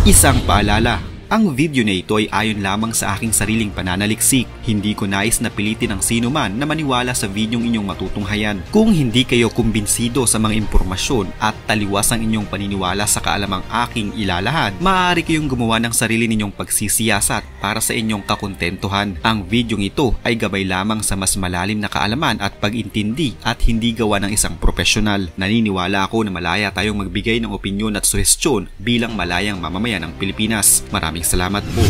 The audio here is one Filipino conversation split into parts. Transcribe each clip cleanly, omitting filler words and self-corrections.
Isang paalala, ang video na ito ay ayon lamang sa aking sariling pananaliksik. Hindi ko nais na pilitin ang sino man na maniwala sa videong inyong matutunghayan. Kung hindi kayo kumbinsido sa mga impormasyon at taliwas ang inyong paniniwala sa kaalamang aking ilalahad, maaari kayong gumawa ng sarili ninyong pagsisiyasat para sa inyong kakontentuhan. Ang videong ito ay gabay lamang sa mas malalim na kaalaman at pag-intindi at hindi gawa ng isang profesional. Naniniwala ako na malaya tayong magbigay ng opinyon at suhestyon bilang malayang mamamayan ng Pilipinas. Maraming salamat po.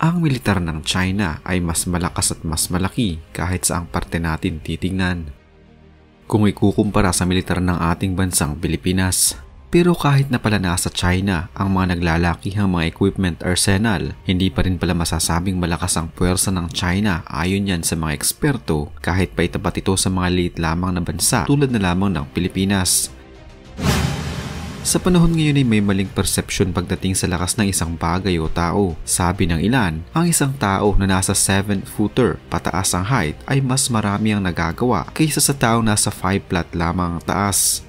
Ang militar ng China ay mas malakas at mas malaki kahit saang parte natin titingnan. Kung ikukumpara sa militar ng ating bansang Pilipinas. Pero kahit na pala nasa China ang mga naglalakihang mga equipment arsenal, hindi pa rin pala masasabing malakas ang puwersa ng China ayon yan sa mga eksperto kahit pa itapat ito sa mga liit lamang na bansa tulad na lamang ng Pilipinas. Sa panahon ngayon ay may maling persepsyon pagdating sa lakas ng isang bagay o tao. Sabi ng ilan, ang isang tao na nasa 7-footer pataas ang height ay mas marami ang nagagawa kaysa sa taong nasa 5 flat lamang ang taas.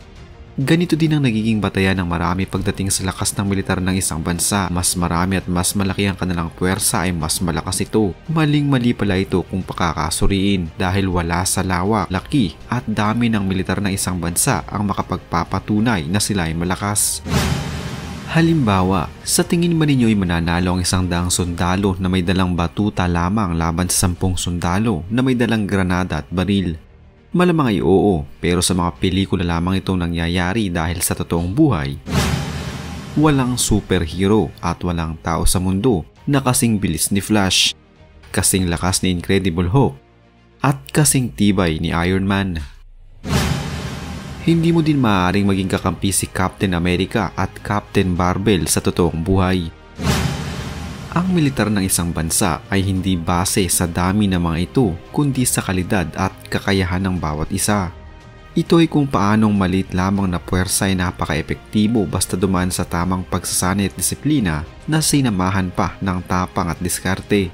Ganito din ang nagiging batayan ng marami pagdating sa lakas ng militar ng isang bansa. Mas marami at mas malaki ang kanilang puwersa ay mas malakas ito. Maling-mali pala ito kung pakakasuriin dahil wala sa lawak, laki at dami ng militar ng isang bansa ang makapagpapatunay na sila ay malakas. Halimbawa, sa tingin man ninyo ay mananalo ang 100 sundalo na may dalang batuta lamang laban sa 10 sundalo na may dalang granada at baril? Malamang ay oo, pero sa mga pelikula lamang itong nangyayari dahil sa totoong buhay. Walang superhero at walang tao sa mundo na kasing bilis ni Flash, kasing lakas ni Incredible Hulk, at kasing tibay ni Iron Man. Hindi mo din maaaring maging kakampi si Captain America at Captain Barbell sa totoong buhay. Ang militar ng isang bansa ay hindi base sa dami ng mga ito, kundi sa kalidad at kakayahan ng bawat isa. Ito ay kung paanong maliit lamang na puwersa ay napaka-epektibo basta dumaan sa tamang pagsasanay at disiplina na sinamahan pa ng tapang at diskarte.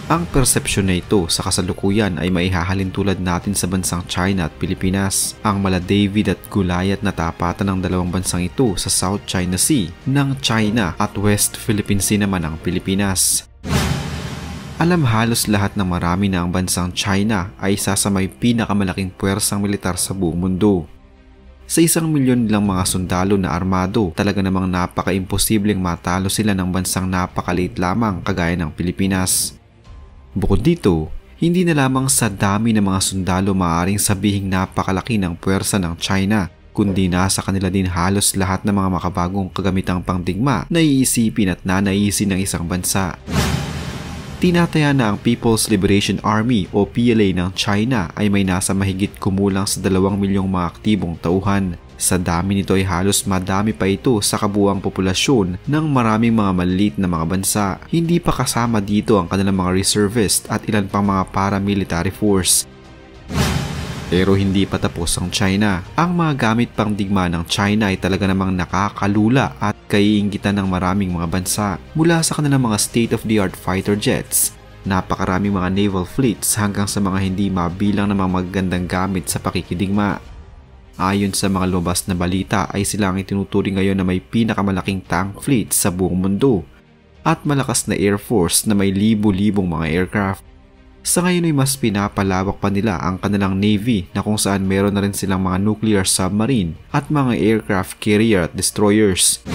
Ang persepsyon na ito sa kasalukuyan ay maihahalin tulad natin sa bansang China at Pilipinas. Ang mala David at Goliath na tapatan ng dalawang bansang ito sa South China Sea ng China at West Philippine Sea naman ng Pilipinas. Alam halos lahat ng marami na ang bansang China ay isa sa may pinakamalaking puwersang militar sa buong mundo. Sa 1 milyon nilang mga sundalo na armado, talaga namang napaka-imposibleng matalo sila ng bansang napakaliit lamang kagaya ng Pilipinas. Bukod dito, hindi na lamang sa dami ng mga sundalo maaaring sabihing napakalaki ng puwersa ng China, kundi nasa kanila din halos lahat ng mga makabagong kagamitang pangdigma na iisipin at nanaisin ng isang bansa. Tinataya na ang People's Liberation Army o PLA ng China ay may nasa mahigit kumulang sa 2 milyong mga aktibong tauhan. Sa dami nito ay halos madami pa ito sa kabuuang populasyon ng maraming mga maliit na mga bansa. Hindi pa kasama dito ang kanilang mga reservist at ilan pang mga paramilitary force. Pero hindi pa tapos ang China. Ang mga gamit pang digma ng China ay talaga namang nakakalula at kaiinggitan ng maraming mga bansa. Mula sa kanilang mga state-of-the-art fighter jets, napakaraming mga naval fleets hanggang sa mga hindi mabilang na mga magagandang gamit sa pakikidigma. Ayon sa mga lumabas na balita ay sila ang itinuturing ngayon na may pinakamalaking tank fleet sa buong mundo at malakas na air force na may libo-libong mga aircraft. Sa ngayon ay mas pinapalawak pa nila ang kanilang navy na kung saan meron na rin silang mga nuclear submarine at mga aircraft carrier at destroyers.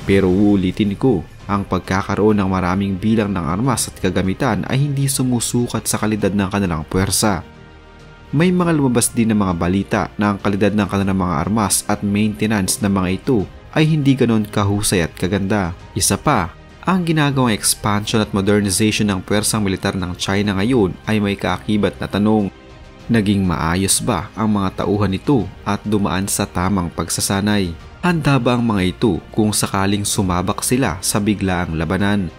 Pero uulitin ko, ang pagkakaroon ng maraming bilang ng armas at kagamitan ay hindi sumusukat sa kalidad ng kanilang puwersa. May mga lumabas din ng mga balita na ang kalidad ng kanilang mga armas at maintenance ng mga ito ay hindi ganon kahusay at kaganda. Isa pa, ang ginagawang expansion at modernization ng puwersang militar ng China ngayon ay may kaakibat na tanong. Naging maayos ba ang mga tauhan nito at dumaan sa tamang pagsasanay? Handa ba ang mga ito kung sakaling sumabak sila sa biglaang labanan?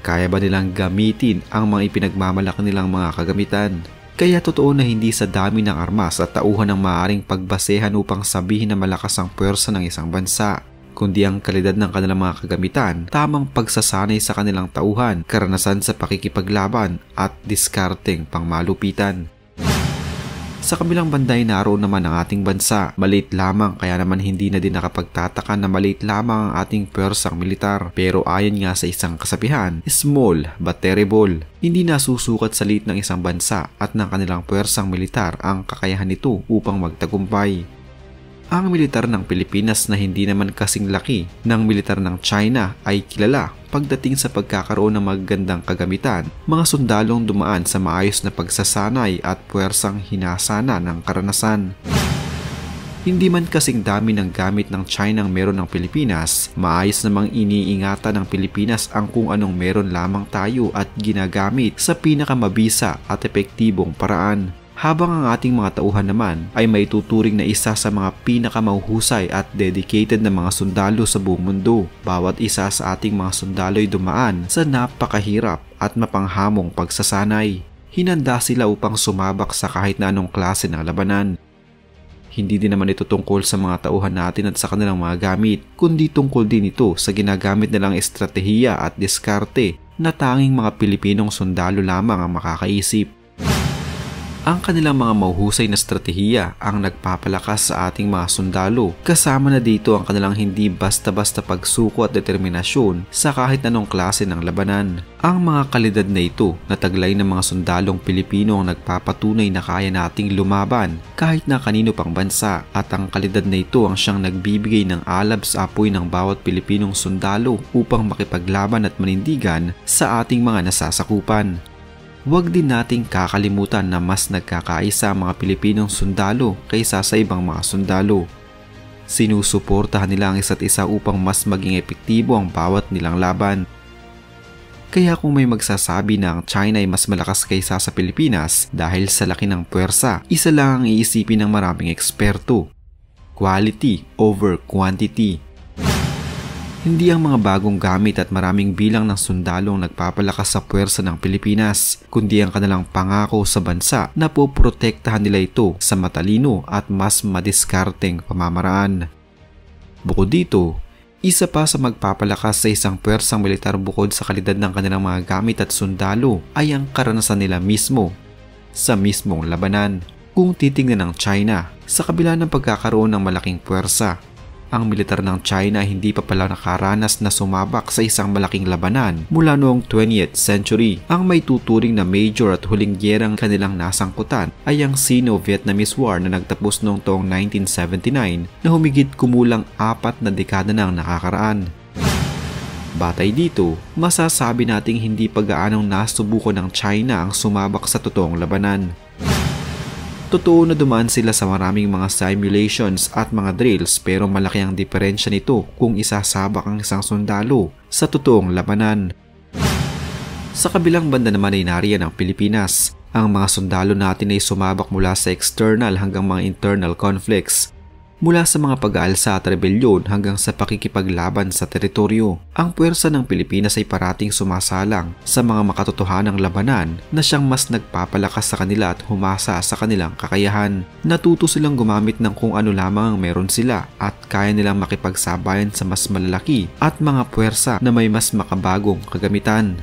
Kaya ba nilang gamitin ang mga ipinagmamalaki nilang mga kagamitan? Kaya totoo na hindi sa dami ng armas at tauhan ang maaaring pagbasehan upang sabihin na malakas ang puwersa ng isang bansa, kundi ang kalidad ng kanilang mga kagamitan, tamang pagsasanay sa kanilang tauhan, karanasan sa pakikipaglaban at diskarteng pangmalupitan. Sa kabilang banda ay naroon naman ang ating bansa. Maliit lamang, kaya naman hindi na din nakapagtataka na maliit lamang ang ating pwersang militar. Pero ayon nga sa isang kasabihan, small but terrible. Hindi nasusukat sa liit ng isang bansa at ng kanilang pwersang militar ang kakayahan nito upang magtagumpay. Ang militar ng Pilipinas na hindi naman kasing laki ng militar ng China ay kilala pagdating sa pagkakaroon ng magagandang kagamitan, mga sundalong dumaan sa maayos na pagsasanay at puwersang hinasana ng karanasan. Hindi man kasing dami ng gamit ng China ang meron ng Pilipinas, maayos namang iniingatan ng Pilipinas ang kung anong meron lamang tayo at ginagamit sa pinakamabisa at epektibong paraan. Habang ang ating mga tauhan naman ay may tuturing na isa sa mga pinakamahuhusay at dedicated na mga sundalo sa buong mundo. Bawat isa sa ating mga sundalo ay dumaan sa napakahirap at mapanghamong pagsasanay. Hinanda sila upang sumabak sa kahit na anong klase ng labanan. Hindi din naman ito tungkol sa mga tauhan natin at sa kanilang mga gamit, kundi tungkol din ito sa ginagamit nilang estratehiya at diskarte na tanging mga Pilipinong sundalo lamang ang makakaisip. Ang kanilang mga mahuhusay na estratehiya ang nagpapalakas sa ating mga sundalo. Kasama na dito ang kanilang hindi basta-basta pagsuko at determinasyon sa kahit anong klase ng labanan. Ang mga kalidad na ito na taglay ng mga sundalong Pilipino ang nagpapatunay na kaya nating lumaban kahit na kanino pang bansa, at ang kalidad na ito ang siyang nagbibigay ng alab sa apoy ng bawat Pilipinong sundalo upang makipaglaban at manindigan sa ating mga nasasakupan. Huwag din nating kakalimutan na mas nagkakaisa ang mga Pilipinong sundalo kaysa sa ibang mga sundalo. Sinusuportahan nila ang isa't isa upang mas maging epektibo ang bawat nilang laban. Kaya kung may magsasabi na ang China ay mas malakas kaysa sa Pilipinas dahil sa laki ng puwersa, isa lang ang iisipin ng maraming eksperto: quality over quantity. Hindi ang mga bagong gamit at maraming bilang ng sundalong nagpapalakas sa puwersa ng Pilipinas, kundi ang kanilang pangako sa bansa na poprotektahan nila ito sa matalino at mas madiskarteng pamamaraan. Bukod dito, isa pa sa magpapalakas sa isang puwersang militar bukod sa kalidad ng kanilang mga gamit at sundalo ay ang karanasan nila mismo sa mismong labanan. Kung titingnan ng China, sa kabila ng pagkakaroon ng malaking puwersa, ang militar ng China hindi pa pala nakaranas na sumabak sa isang malaking labanan mula noong 20th century. Ang may tuturing na major at huling gyerang kanilang nasangkutan ay ang Sino-Vietnamese War na nagtapos noong taong 1979 na humigit kumulang 4 na dekada nang nakakaraan. Batay dito, masasabi nating hindi pa gaanong nasubukan ng China ang sumabak sa totoong labanan. Totoo na dumaan sila sa maraming mga simulations at mga drills, pero malaki ang diferensya nito kung isasabak ang isang sundalo sa totoong labanan. Sa kabilang banda naman ay nariyan ang Pilipinas. Ang mga sundalo natin ay sumabak mula sa external hanggang mga internal conflicts. Mula sa mga pag-aalsa at rebelyon hanggang sa pakikipaglaban sa teritoryo, ang puwersa ng Pilipinas ay parating sumasalang sa mga makatotohanang labanan na siyang mas nagpapalakas sa kanila at humasa sa kanilang kakayahan. Natuto silang gumamit ng kung ano lamang ang meron sila at kaya nilang makipagsabayan sa mas malalaki at mga puwersa na may mas makabagong kagamitan.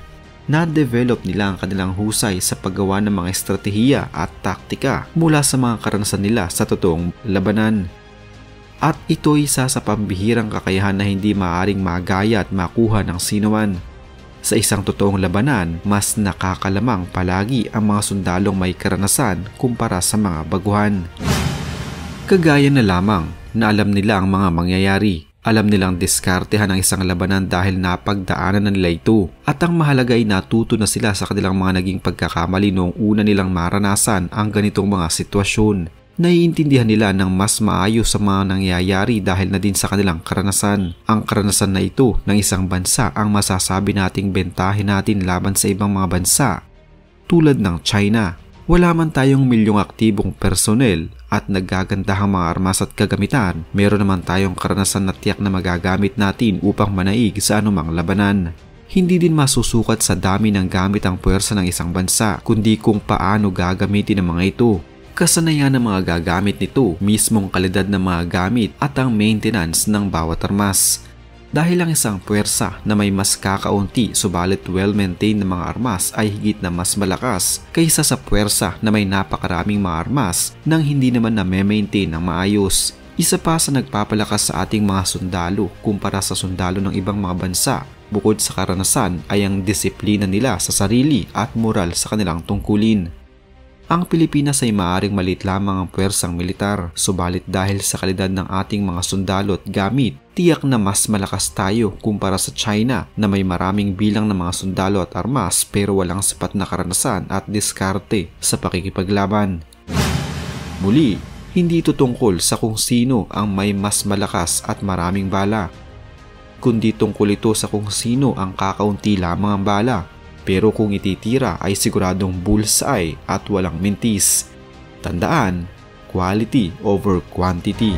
Na-develop nila ang kanilang husay sa paggawa ng mga estratehiya at taktika mula sa mga karanasan nila sa totoong labanan. At ito ay isa sa pambihirang kakayahan na hindi maaaring magaya at makuha ng sinuman. Sa isang totoong labanan, mas nakakalamang palagi ang mga sundalong may karanasan kumpara sa mga baguhan. Kagaya na lamang na alam nila ang mga mangyayari. Alam nilang diskartehan ang isang labanan dahil napagdaanan na nila ito. At ang mahalaga ay natuto na sila sa kanilang mga naging pagkakamali noong una nilang maranasan ang ganitong mga sitwasyon. Naiintindihan nila ng mas maayos sa mga nangyayari dahil na din sa kanilang karanasan. Ang karanasan na ito ng isang bansa ang masasabi nating bentahin natin laban sa ibang mga bansa. Tulad ng China, wala man tayong milyong aktibong personel at naggagandahang mga armas at kagamitan, meron naman tayong karanasan na tiyak na magagamit natin upang manaig sa anumang labanan. Hindi din masusukat sa dami ng gamit ang puwersa ng isang bansa, kundi kung paano gagamitin ang mga ito. Kasanayan ng mga gagamit nito, mismong kalidad ng mga gamit at ang maintenance ng bawat armas. Dahil ang isang puwersa na may mas kakaunti subalit well-maintained na mga armas ay higit na mas malakas kaysa sa puwersa na may napakaraming mga armas nang hindi naman na-maintain ng maayos. Isa pa sa nagpapalakas sa ating mga sundalo kumpara sa sundalo ng ibang mga bansa bukod sa karanasan ay ang disiplina nila sa sarili at moral sa kanilang tungkulin. Ang Pilipinas ay maaaring maliit lamang ang puwersang militar, subalit dahil sa kalidad ng ating mga sundalo at gamit, tiyak na mas malakas tayo kumpara sa China na may maraming bilang ng mga sundalo at armas pero walang sapat na karanasan at diskarte sa pakikipaglaban. Muli, hindi ito tungkol sa kung sino ang may mas malakas at maraming bala, kundi tungkol ito sa kung sino ang kakaunti lamang ang bala. Pero kung ititira ay siguradong bullseye at walang mintis. Tandaan, quality over quantity.